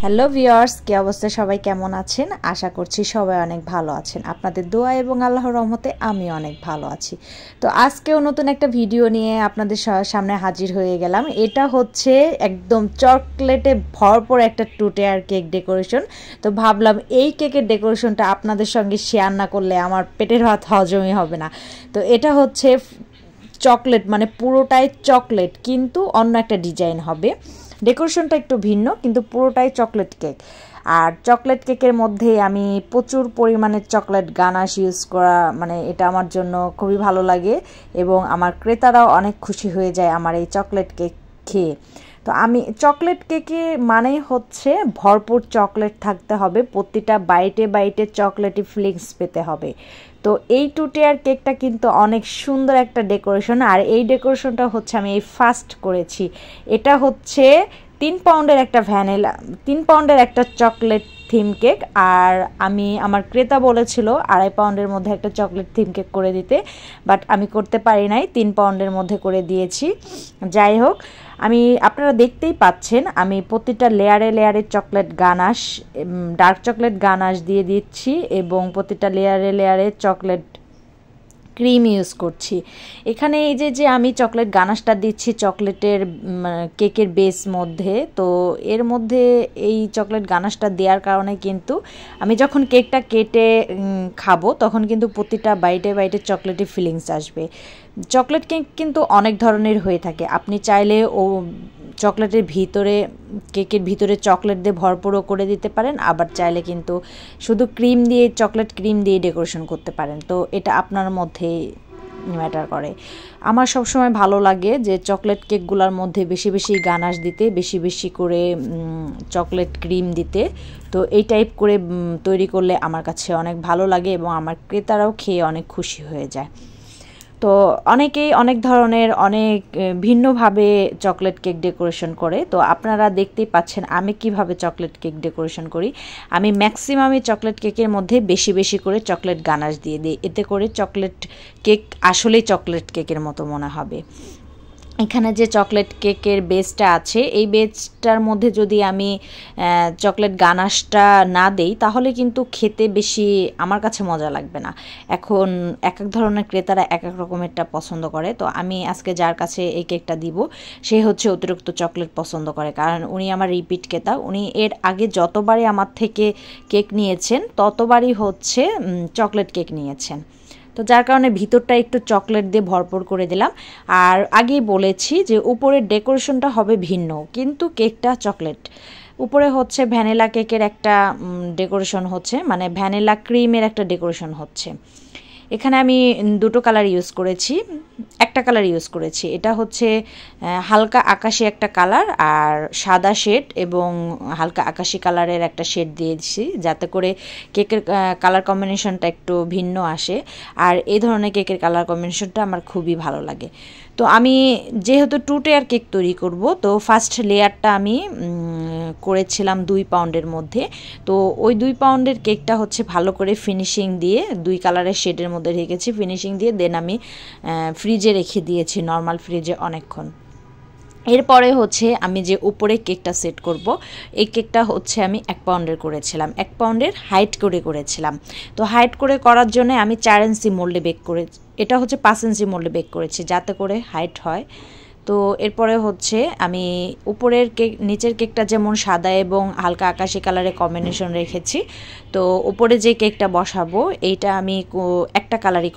Hello viewers, কি অবস্থা? সবাই কেমন আছেন? আশা করছি সবাই অনেক ভালো আছেন। আপনাদের দোয়া এবং আল্লাহর রহমতে আমি অনেক ভালো আছি। তো আজকেও নতুন একটা ভিডিও নিয়ে আপনাদের সামনে হাজির হয়ে গেলাম। এটা হচ্ছে একদম চকলেটে ভরপুর একটা 2 টায়ার কেক ডেকোরেশন। তো ভাবলাম এই কেকের ডেকোরেশনটা আপনাদের সঙ্গে শেয়ার না করলে আমার পেটের ভাত হজমই হবে না। তো এটা হচ্ছে চকলেট, মানে পুরোটাই চকলেট, কিন্তু অন্য একটা ডিজাইন হবে। ডেকোরেশনটা একটু ভিন্ন, কিন্তু পুরোটাই চকলেট কেক। আর চকলেট কেকের মধ্যে আমি প্রচুর পরিমাণে চকলেট গানাশ ইউজ করা, মানে এটা আমার জন্য খুবই ভালো লাগে এবং আমার ক্রেতারাও অনেক খুশি হয়ে যায় আমার এই চকলেট কেক খেয়ে। তো আমি চকলেট কেকে মানেই হচ্ছে ভরপুর চকলেট থাকতে হবে, প্রতিটা বাইটে বাইটে চকলেটি ফ্লেক্স পেতে হবে। তো এই 2 টায়ার কেকটা কিন্তু অনেক সুন্দর একটা ডেকোরেশন। আর এই ডেকোরেশনটা হচ্ছে আমি এই ফার্স্ট করেছি। এটা হচ্ছে 3 পাউন্ডের একটা ভ্যানিলা, 3 পাউন্ডের একটা চকলেট থিম কেক। আর আমার ক্রেতা বলেছিল 2.5 পাউন্ডের মধ্যে একটা চকলেট থিম কেক করে দিতে, বাট আমি করতে পারি নাই, 3 পাউন্ডের মধ্যে করে দিয়েছি। যাই হোক, আপনারা দেখতেই পাচ্ছেন আমি প্রতিটা লেয়ারে লেয়ারে chocolate ganache, dark chocolate ganache দিয়ে দিচ্ছি এবং প্রতিটা লেয়ারে লেয়ারে চকলেট ক্রিম ইউজ করছি। এখানে এই যে আমি চকলেট গানাশটা দিচ্ছি চকলেটের কেকের বেস মধ্যে, তো এর মধ্যে এই চকলেট গানাশটা দেওয়ার কারণে কিন্তু আমি যখন কেকটা কেটে খাবো তখন কিন্তু প্রতিটা বাইটে বাইটে চকলেটের ফিলিংস আসবে। চকলেট কেক কিন্তু অনেক ধরনের হয়ে থাকে, আপনি চাইলে চকলেটের ভিতরে, কেকের ভিতরে চকলেট দিয়ে ভরপুরও করে দিতে পারেন, আবার চাইলে কিন্তু শুধু ক্রিম দিয়ে, চকলেট ক্রিম দিয়ে ডেকোরেশন করতে পারেন। তো এটা আপনার মধ্যে ম্যাটার করে। আমার সবসময় ভালো লাগে যে চকলেট কেকগুলোর মধ্যে বেশি বেশি গানাশ দিতে, বেশি বেশি করে চকলেট ক্রিম দিতে। তো এই টাইপ করে তৈরি করলে আমার কাছে অনেক ভালো লাগে এবং আমার ক্রেতারাও খেয়ে অনেক খুশি হয়ে যায়। তো অনেকেই অনেক ধরনের, অনেক ভিন্নভাবে চকলেট কেক ডেকোরেশন করে। তো আপনারা দেখতেই পাচ্ছেন আমি কিভাবে চকলেট কেক ডেকোরেশন করি। আমি ম্যাক্সিমামই চকলেট কেকের মধ্যে বেশি বেশি করে চকলেট গানাশ দিয়ে দিই, এতে করে চকলেট কেক আসলেই চকলেট কেকের মতো মনে হবে। এখানে যে চকলেট কেকের বেসটা আছে, এই বেসটার মধ্যে যদি আমি চকলেট গানাশটা না দেই তাহলে কিন্তু খেতে বেশি আমার কাছে মজা লাগবে না। এখন এক এক ধরনের ক্রেতারা এক এক রকমেরটা পছন্দ করে। তো আমি আজকে যার কাছে এই কেকটা দিব সে হচ্ছে অতিরিক্ত চকলেট পছন্দ করে, কারণ উনি আমার রিপিট ক্রেতা। উনি এর আগে যতবারই আমার থেকে কেক নিয়েছেন ততবারই হচ্ছে চকলেট কেক নিয়েছেন। তো যার কারণে ভিতরটা একটু চকলেট দিয়ে ভরপুর করে দিলাম। আর আগেই বলেছি যে উপরের ডেকোরেশনটা হবে ভিন্ন, কিন্তু কেকটা চকলেট। উপরে হচ্ছে ভ্যানিলা কেকের একটা ডেকোরেশন হচ্ছে, মানে ভ্যানিলা ক্রিমের একটা ডেকোরেশন হচ্ছে। এখানে আমি 2টো কালার ইউজ করেছি, একটা কালার ইউজ করেছি। এটা হচ্ছে হালকা আকাশি একটা কালার আর সাদা শেড, এবং হালকা আকাশি কালারের একটা শেড দিয়েছি যাতে করে কেকের কালার কম্বিনেশনটা একটু ভিন্ন আসে। আর এই ধরনের কেকের কালার কম্বিনেশনটা আমার খুবই ভালো লাগে। তো আমি যেহেতু 2 টায়ার কেক তৈরি করব, তো ফার্স্ট লেয়ারটা আমি করেছিলাম 2 পাউন্ডের মধ্যে। তো ওই 2 পাউন্ডের কেকটা হচ্ছে ভালো করে ফিনিশিং দিয়ে 2 কালারের শেডের মধ্যে রেখেছি, ফিনিশিং দিয়ে দেন আমি ফ্রিজে রেখে দিয়েছি, নর্মাল ফ্রিজে অনেকক্ষণ। এরপরে হচ্ছে আমি যে উপরে কেকটা সেট করব, এই কেকটা হচ্ছে আমি 1 পাউন্ডের করেছিলাম, 1 পাউন্ডের হাইট করে করেছিলাম। তো হাইট করে করার জন্য আমি 4 ইঞ্চি মোল্ডে বেক করে, এটা হচ্ছে 5 ইঞ্চি মোল্ডে বেক করেছি যাতে করে হাইট হয়। তো এরপরে হচ্ছে আমি উপরের কেক, নিচের কেকটা যেমন সাদা এবং হালকা আকাশি কালারের কম্বিনেশন রেখেছি, তো উপরে যে কেকটা বসাবো এইটা আমি একটা কালারই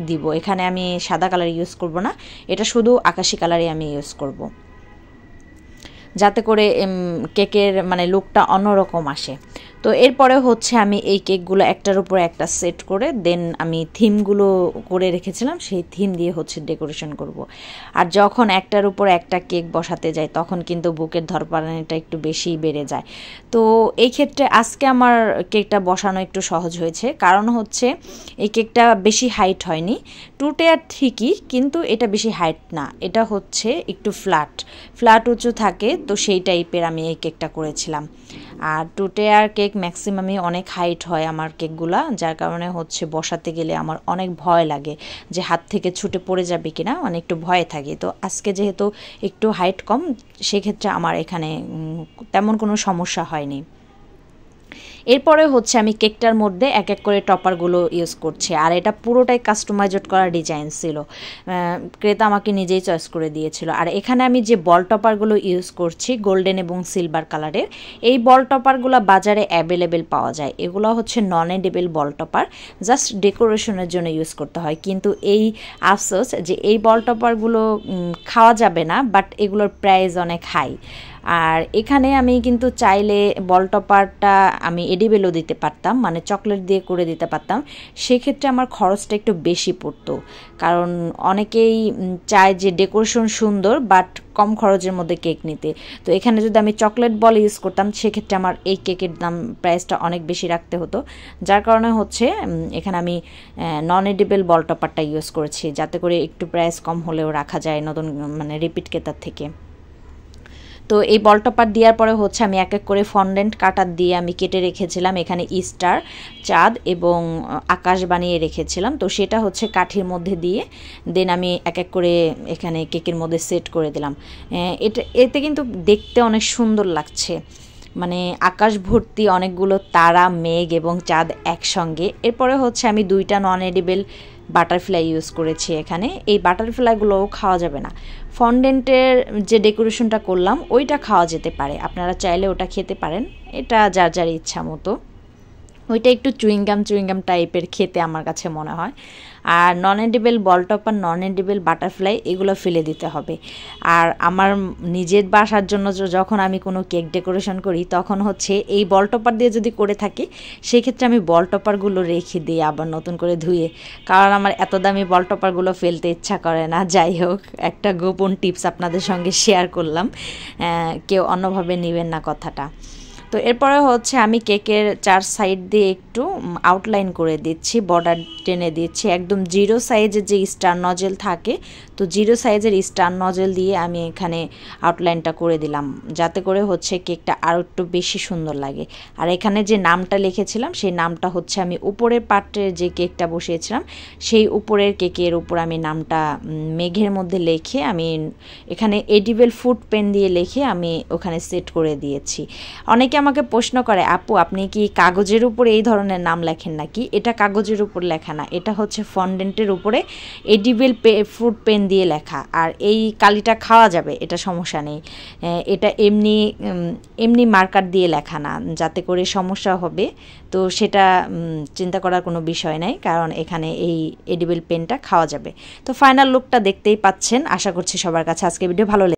দিব। এখানে আমি সাদা কালার ইউজ করব না, এটা শুধু আকাশি কালারই আমি ইউজ করব, যাতে করে কেকের মানে লুকটা অন্যরকম আসে। তো এরপরে হচ্ছে আমি এই কেকগুলো একটার উপর একটা সেট করে দেন আমি থিমগুলো করে রেখেছিলাম, সেই থিম দিয়ে হচ্ছে ডেকোরেশন করব। আর যখন একটার উপর একটা কেক বসাতে যাই তখন কিন্তু বুকের ধরপাড়ানিটা একটু বেশিই বেড়ে যায়। তো এই ক্ষেত্রে আজকে আমার কেকটা বসানো একটু সহজ হয়েছে, কারণ হচ্ছে এই কেকটা বেশি হাইট হয়নি। 2 টায়ার ঠিকই, কিন্তু এটা বেশি হাইট না, এটা হচ্ছে একটু ফ্ল্যাট উঁচু থাকে, তো সেই টাইপের আমি এই কেকটা করেছিলাম। আর 2 টায়ার কেক কেক ম্যাক্সিমামই অনেক হাইট হয় আমার কেকগুলা, যার কারণে হচ্ছে বসাতে গেলে আমার অনেক ভয় লাগে যে হাত থেকে ছুটে পড়ে যাবে কিনা, মানে একটু ভয় থাকে। তো আজকে যেহেতু একটু হাইট কম, সেক্ষেত্রে আমার এখানে তেমন কোনো সমস্যা হয়নি। এরপরে হচ্ছে আমি কেকটার মধ্যে এক এক করে টপারগুলো ইউজ করছি, আর এটা পুরোটাই কাস্টমাইজড করা ডিজাইন ছিল, ক্রেতা আমাকে নিজেই চয়েস করে দিয়েছিল। আর এখানে আমি যে বল টপারগুলো ইউজ করছি গোল্ডেন এবং সিলভার কালারের, এই বল টপারগুলো বাজারে অ্যাভেলেবেল পাওয়া যায়। এগুলো হচ্ছে নন এডিবল বল টপার, জাস্ট ডেকোরেশনের জন্য ইউজ করতে হয়। কিন্তু এই আফসোস যে এই বল টপারগুলো খাওয়া যাবে না, বাট এগুলোর প্রাইস অনেক হাই। আর এখানে আমি কিন্তু চাইলে বল টপারটা আমি এডিবেলও দিতে পারতাম, মানে চকলেট দিয়ে করে দিতে পারতাম। সেক্ষেত্রে আমার খরচটা একটু বেশি পড়তো, কারণ অনেকেই চায় যে ডেকোরেশন সুন্দর বাট কম খরচের মধ্যে কেক নিতে। তো এখানে যদি আমি চকলেট বল ইউজ করতাম, সেক্ষেত্রে আমার এই কেকের দাম প্রাইসটা অনেক বেশি রাখতে হতো। যার কারণে হচ্ছে এখানে আমি নন এডিবল বল টপারটা ইউজ করেছি, যাতে করে একটু প্রাইস কম হলেও রাখা যায় নতুন, মানে রিপিট ক্রেতার থেকে। তো এই বল টপার দেওয়ার পরে হচ্ছে আমি এক এক করে ফন্ডেন্ট কাটার দিয়ে আমি কেটে রেখেছিলাম এখানে স্টার, চাঁদ এবং আকাশ বানিয়ে রেখেছিলাম। তো সেটা হচ্ছে কাঠির মধ্যে দিয়ে দেন আমি এক এক করে এখানে কেকের মধ্যে সেট করে দিলাম। এতে কিন্তু দেখতে অনেক সুন্দর লাগছে, মানে আকাশ ভর্তি অনেকগুলো তারা, মেঘ এবং চাঁদ একসঙ্গে। এরপরে হচ্ছে আমি 2টা নন এডিবল বাটারফ্লাই ইউজ করেছি এখানে। এই বাটারফ্লাইগুলোও খাওয়া যাবে না, ফন্ডেন্টের যে ডেকোরেশনটা করলাম ওইটা খাওয়া যেতে পারে, আপনারা চাইলে ওটা খেতে পারেন, এটা যার যার ইচ্ছা মতো। ওইটা একটু চুইংগাম টাইপের খেতে আমার কাছে মনে হয়। আর নন এডিবল বল টপার, নন এডিবল বাটারফ্লাই এগুলো ফেলে দিতে হবে। আর আমার নিজের বাসার জন্য যখন আমি কোনো কেক ডেকোরেশন করি, তখন হচ্ছে এই বল টপার দিয়ে যদি করে থাকি, সেক্ষেত্রে আমি বল টপারগুলো রেখে দিই আবার নতুন করে ধুয়ে, কারণ আমার এত দামি বল টপারগুলো ফেলতে ইচ্ছা করে না। যাই হোক, একটা গোপন টিপস আপনাদের সঙ্গে শেয়ার করলাম, কেউ অন্যভাবে নেবেন না কথাটা। তো এরপরে হচ্ছে আমি কেকের 4 সাইড দিয়ে একটু আউটলাইন করে দিচ্ছি, বর্ডার টেনে দিচ্ছি, একদম 0 সাইজের যে স্টার নজেল থাকে, তো 0 সাইজের স্টার নজেল দিয়ে আমি এখানে আউটলাইনটা করে দিলাম, যাতে করে হচ্ছে কেকটা আরও একটু বেশি সুন্দর লাগে। আর এখানে যে নামটা লিখেছিলাম, সেই নামটা হচ্ছে আমি উপরের পার্টের যে কেকটা বসিয়েছিলাম, সেই উপরের কেকের উপর আমি নামটা মেঘের মধ্যে লিখে আমি এখানে এডিবল ফুড পেন দিয়ে লিখে আমি ওখানে সেট করে দিয়েছি। অনেকে আমাকে প্রশ্ন করে, আপু আপনি কি কাগজের উপরে এই ধরনের নাম লেখেন নাকি? এটা কাগজের উপর লেখা না, এটা হচ্ছে ফন্ডেন্টের উপরে এডিবল ফুড পেন দিয়ে লেখা। আর এই কালিটা খাওয়া যাবে, এটা সমস্যা নেই, এটা এমনি মার্কার দিয়ে লেখা না, যাতে করে সমস্যা হবে। তো সেটা চিন্তা করার কোনো বিষয় নাই, কারণ এখানে এই এডিবল পেনটা খাওয়া যাবে। তো ফাইনাল লুকটা দেখতেই পাচ্ছেন। আশা করছি সবার কাছে আজকে ভিডিও ভালো